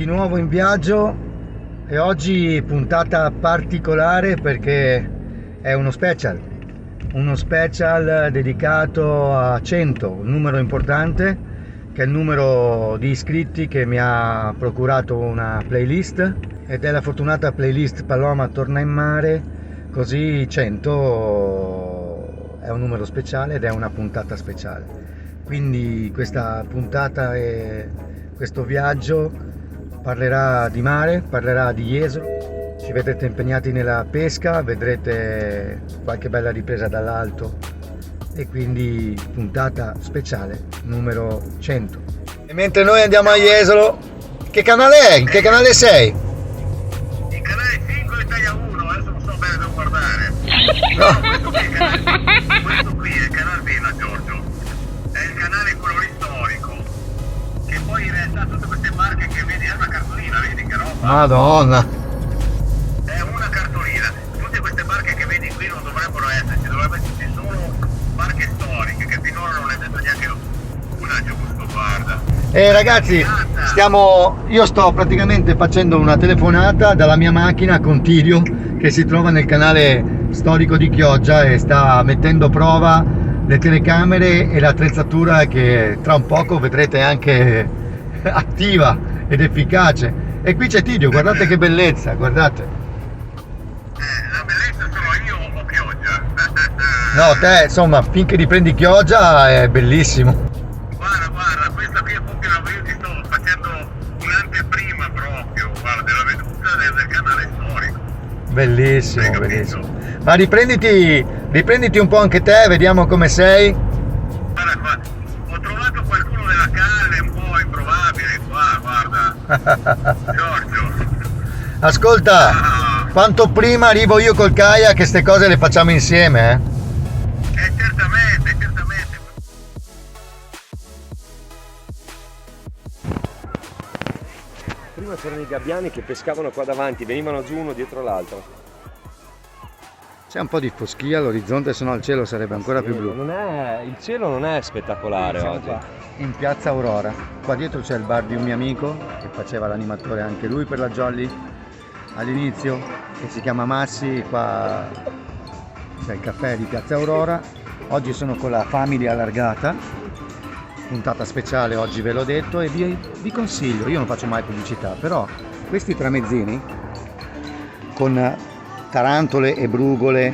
Di nuovo in viaggio e oggi puntata particolare perché è uno special dedicato a 100, un numero importante che è il numero di iscritti che mi ha procurato una playlist ed è la fortunata playlist Paloma torna in mare, così 100 è un numero speciale ed è una puntata speciale. Quindi questa puntata e questo viaggio parlerà di mare, parlerà di Jesolo, ci vedrete impegnati nella pesca, vedrete qualche bella ripresa dall'alto e quindi puntata speciale numero 100. E mentre noi andiamo a Jesolo, che canale è? In che canale sei? Il canale 5 Italia 1, adesso non so bene dove guardare. No. Questo qui è il canale Vena, Giorgio. È il canale quello lì storico. Che poi in realtà tutte queste barche che vedi è una cartolina, vedi che roba? Madonna! È una cartolina. Tutte queste barche che vedi qui non dovrebbero esserci, dovrebbero esserci solo barche storiche, che finora non è detto neanche una, giusto, guarda. Ragazzi, io sto praticamente facendo una telefonata dalla mia macchina con Tidio che si trova nel canale storico di Chioggia e sta mettendo a prova le telecamere e l'attrezzatura che tra un poco vedrete anche attiva ed efficace. E qui c'è Tidio, guardate che bellezza, guardate. La bellezza sono io o Chioggia? No, te insomma, finché riprendi Chioggia è bellissimo. Guarda, questa qui è proprio io ti sto facendo un'anteprima proprio, guarda, della veduta del canale storico. Bellissimo, bellissimo. Ma riprenditi un po' anche te, vediamo come sei. Guarda qua, ho trovato qualcuno della calle un po' improbabile qua, guarda. Giorgio. Ascolta, quanto prima arrivo io col kayak che ste cose le facciamo insieme, eh? Certamente. Prima c'erano i gabbiani che pescavano qua davanti, venivano giù uno dietro l'altro. C'è un po' di foschia all'orizzonte, se no il cielo sarebbe ancora più blu. Il cielo non è spettacolare Siamo oggi. qua, in piazza Aurora. Qua dietro c'è il bar di un mio amico che faceva l'animatore anche lui per la Jolly all'inizio, che si chiama Massi. Qua c'è il caffè di piazza Aurora. Oggi sono con la famiglia allargata, puntata speciale oggi, ve l'ho detto, e vi consiglio, io non faccio mai pubblicità, però questi tramezzini con tarantole e brugole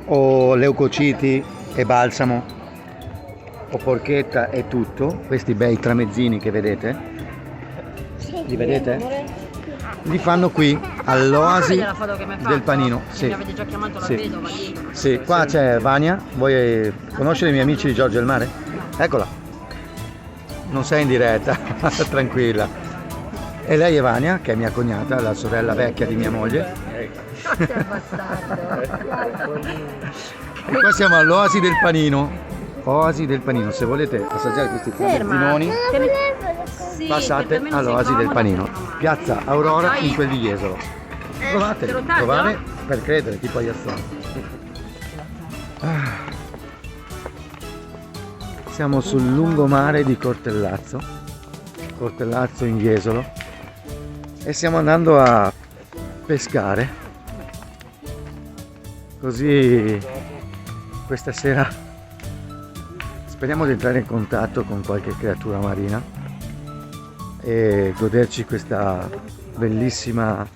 o leucociti e balsamo o porchetta e tutto, questi bei tramezzini che vedete, li vedete? Li fanno qui all'Oasi del Panino. Sì. Mi avete già chiamato la vedova lì. Sì, qua c'è Vania. Vuoi conoscere i miei amici di Giorgio del Mare? Eccola. Non sei in diretta, tranquilla. E lei è Vania, che è mia cognata, la sorella vecchia di mia moglie. E qua siamo all'Oasi del Panino. Oasi del Panino, se volete assaggiare questi tramezinoni passate all'Oasi del Panino, piazza Aurora in quel di Jesolo. Provate per credere, tipo a Iazzone. Siamo sul lungomare di Cortellazzo in Jesolo, e stiamo andando a pescare, così questa sera speriamo di entrare in contatto con qualche creatura marina e goderci questa bellissima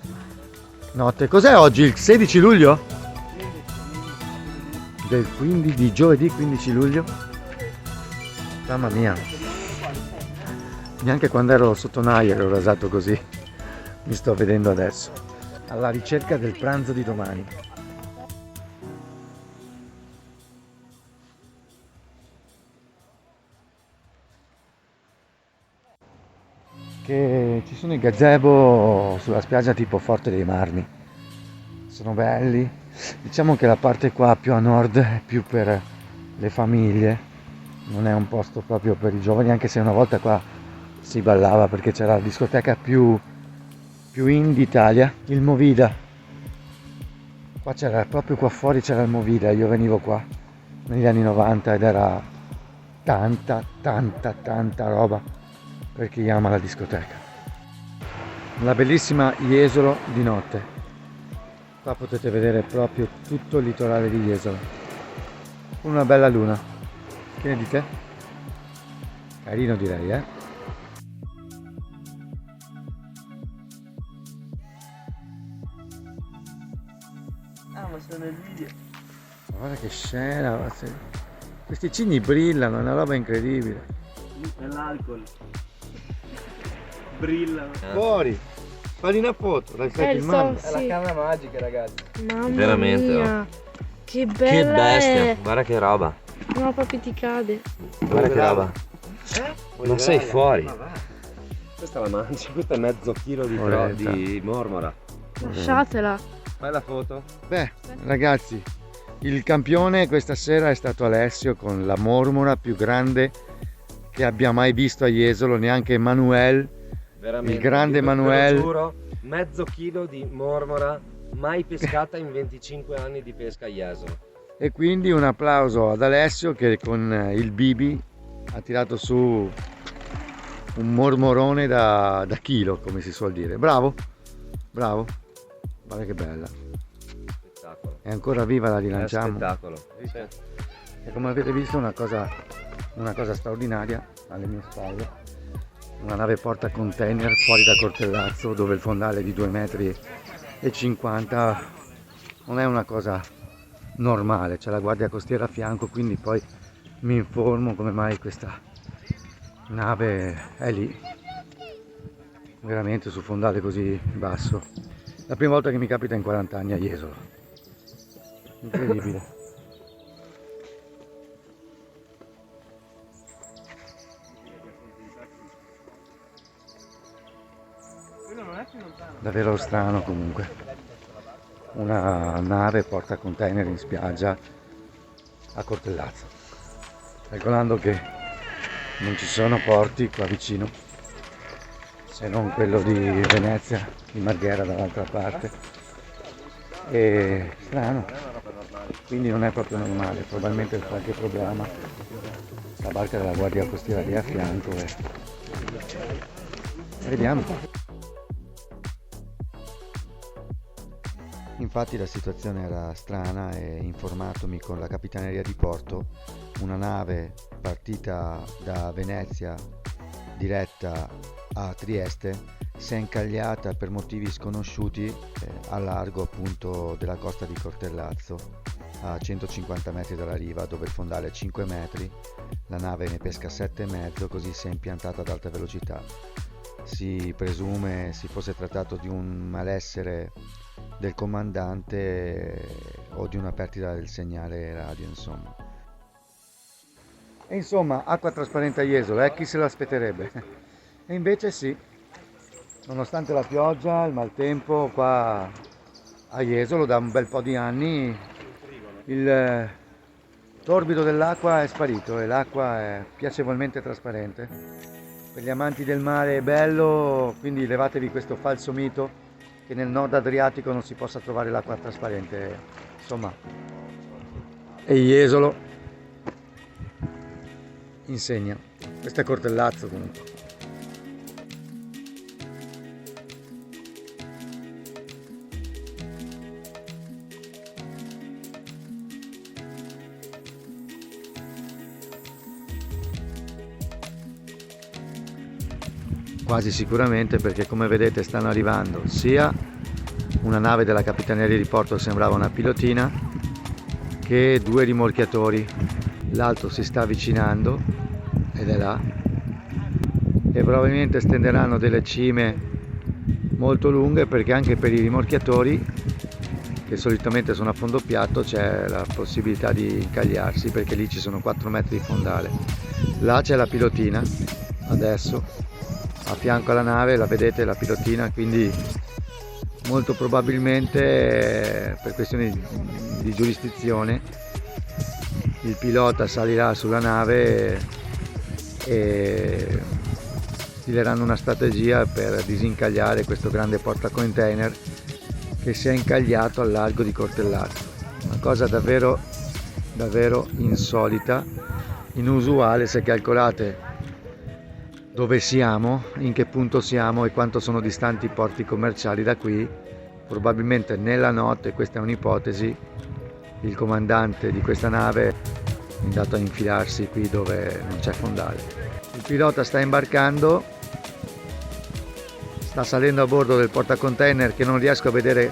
notte. Cos'è oggi? Il 16 luglio? Di giovedì 15 luglio? Mamma mia, neanche quando ero sotto naia ero rasato così, mi sto vedendo adesso, alla ricerca del pranzo di domani. Che ci sono i gazebo sulla spiaggia tipo Forte dei Marmi, sono belli. Diciamo che la parte qua più a nord è più per le famiglie, non è un posto proprio per i giovani, anche se una volta qua si ballava perché c'era la discoteca più in d'Italia, il Movida. Qua c'era, proprio qua fuori c'era il Movida, io venivo qua negli anni 90 ed era tanta roba per chi ama la discoteca. la bellissima Jesolo di notte. Qua potete vedere proprio tutto il litorale di Jesolo, con una bella luna. Che ne dite? Carino, direi, eh? Ah, ma sono nel video. Guarda che scena, questi cigni brillano, è una roba incredibile. È l'alcol. Brillano. Fuori, fai una foto, la stai filmando. È la camera magica, ragazzi. Mamma Veramente, mia, che bella Che bestia, è. guarda che roba. No, proprio ti cade. Guarda che roba. Ma sei fuori. Questa la mangi, questo è mezzo chilo di, Oretta. di mormora. Lasciatela. Fai la foto? Beh, ragazzi, il campione questa sera è stato Alessio con la mormora più grande che abbia mai visto a Jesolo, neanche Emanuele. Veramente. Il grande Io ve lo Emanuele. giuro, mezzo chilo di mormora mai pescata in 25 anni di pesca a Jesolo. E quindi un applauso ad Alessio che con il Bibi ha tirato su un mormorone da chilo, come si suol dire. Bravo, bravo, guarda che bella. Spettacolo. È ancora viva, la È rilanciamo. spettacolo. Sì. E come avete visto una cosa straordinaria alle mie spalle. Una nave porta container fuori da Cortellazzo, dove il fondale è di 2,50 m. Non è una cosa normale, c'è la guardia costiera a fianco, quindi poi mi informo come mai questa nave è lì, veramente su fondale così basso. La prima volta che mi capita in 40 anni a Jesolo. Incredibile. Davvero strano comunque. Una nave porta container in spiaggia a Cortellazzo. Calcolando che non ci sono porti qua vicino, se non quello di Venezia, di Marghera dall'altra parte. E strano. Quindi non è proprio normale, probabilmente c'è qualche problema. La barca della guardia costiera lì a fianco e vediamo. Infatti la situazione era strana e informatomi con la capitaneria di porto, una nave partita da Venezia diretta a Trieste si è incagliata per motivi sconosciuti a largo appunto della costa di Cortellazzo, a 150 metri dalla riva, dove il fondale è 5 metri, la nave ne pesca 7,5, così si è impiantata ad alta velocità. Si presume si fosse trattato di un malessere del comandante o di una perdita del segnale radio, insomma. E insomma, acqua trasparente a Jesolo, chi se lo aspetterebbe? E invece sì, nonostante la pioggia, il maltempo qua a Jesolo da un bel po' di anni, il torbido dell'acqua è sparito e l'acqua è piacevolmente trasparente. Per gli amanti del mare è bello, quindi levatevi questo falso mito che nel nord Adriatico non si possa trovare l'acqua trasparente, insomma. E Jesolo insegna. Questo è Cortellazzo comunque. Quasi sicuramente, perché come vedete stanno arrivando sia una nave della capitaneria di porto che sembrava una pilotina che due rimorchiatori. L'altro si sta avvicinando ed è là e probabilmente stenderanno delle cime molto lunghe, perché anche per i rimorchiatori, che solitamente sono a fondo piatto, c'è la possibilità di incagliarsi, perché lì ci sono 4 metri di fondale. Là c'è la pilotina adesso a fianco alla nave, la vedete la pilotina, quindi molto probabilmente per questioni di giurisdizione il pilota salirà sulla nave e stileranno una strategia per disincagliare questo grande portacontainer che si è incagliato al largo di Cortellazzo. Una cosa davvero insolita, inusuale, se calcolate dove siamo, in che punto siamo e quanto sono distanti i porti commerciali da qui. Probabilmente nella notte, questa è un'ipotesi, il comandante di questa nave è andato a infilarsi qui dove non c'è fondale. Il pilota sta imbarcando, sta salendo a bordo del portacontainer che non riesco a vedere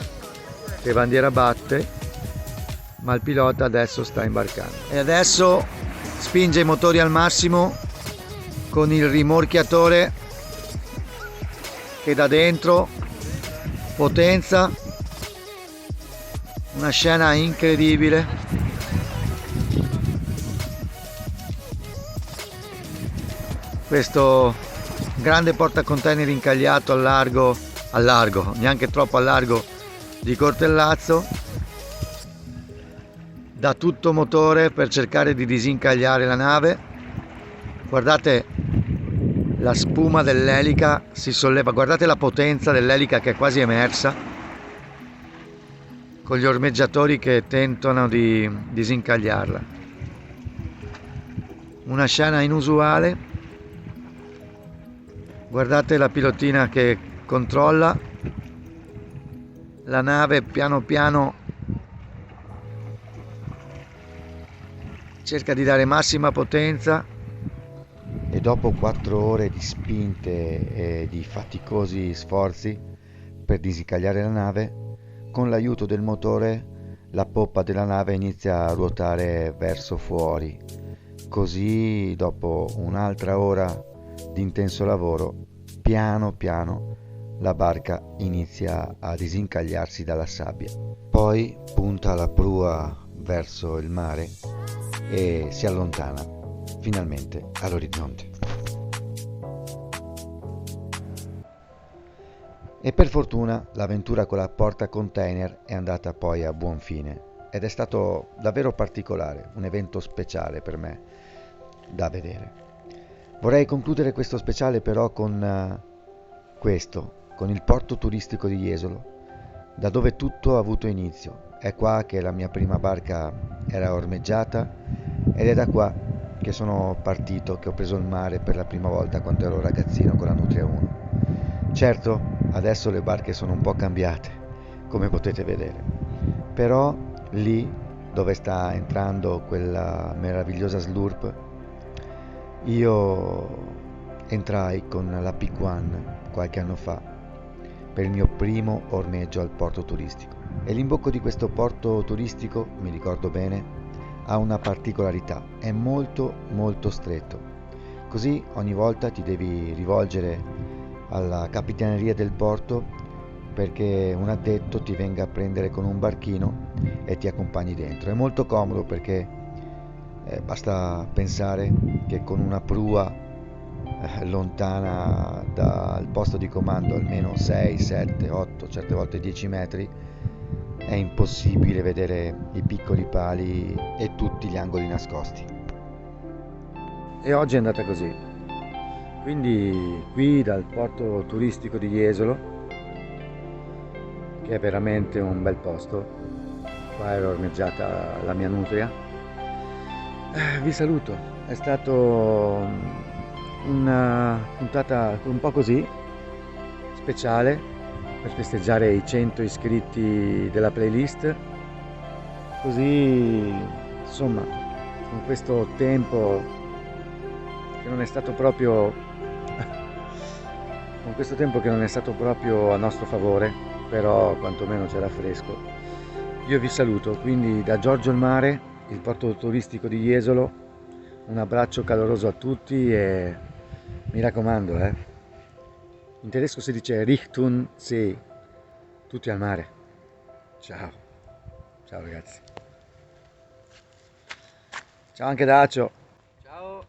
che bandiera batte, ma il pilota adesso sta imbarcando. E adesso spinge i motori al massimo con il rimorchiatore che da dentro potenza, una scena incredibile. Questo grande portacontainer incagliato al largo, neanche troppo al largo di Cortellazzo, dà tutto motore per cercare di disincagliare la nave. Guardate la spuma dell'elica, si solleva, guardate la potenza dell'elica che è quasi emersa, con gli ormeggiatori che tentano di disincagliarla. Una scena inusuale. Guardate la pilotina che controlla la nave, piano piano cerca di dare massima potenza, e dopo 4 ore di spinte e di faticosi sforzi per disincagliare la nave, con l'aiuto del motore la poppa della nave inizia a ruotare verso fuori. Così, dopo un'altra ora di intenso lavoro, piano piano la barca inizia a disincagliarsi dalla sabbia. Poi punta la prua verso il mare e si allontana finalmente all'orizzonte. E per fortuna l'avventura con la portacontainer è andata poi a buon fine ed è stato davvero particolare, un evento speciale per me da vedere. Vorrei concludere questo speciale però con il porto turistico di Jesolo, da dove tutto ha avuto inizio. È qua che la mia prima barca era ormeggiata ed è da qua che sono partito, che ho preso il mare per la prima volta quando ero ragazzino con la Nutria 1. Certo, adesso le barche sono un po' cambiate, come potete vedere, però lì dove sta entrando quella meravigliosa slurp, io entrai con la Pic One qualche anno fa per il mio primo ormeggio al porto turistico. E l'imbocco di questo porto turistico, mi ricordo bene, ha una particolarità, è molto molto stretto. Così ogni volta ti devi rivolgere alla capitaneria del porto perché un addetto ti venga a prendere con un barchino e ti accompagni dentro. È molto comodo perché basta pensare che con una prua lontana dal posto di comando almeno 6, 7, 8, certe volte 10 metri, è impossibile vedere i piccoli pali e tutti gli angoli nascosti. E oggi è andata così. Quindi qui dal porto turistico di Jesolo, che è veramente un bel posto, qua era ormeggiata la mia Nutria, vi saluto. È stato una puntata un po' così speciale per festeggiare i 100 iscritti della playlist, così insomma con questo tempo che non è stato proprio a nostro favore, però quantomeno c'era fresco. Io vi saluto quindi da Giorgio il Mare, il porto turistico di Jesolo. Un abbraccio caloroso a tutti e mi raccomando, in tedesco si dice Richtung See, tutti al mare. Ciao ragazzi. Ciao anche Dacio. Ciao.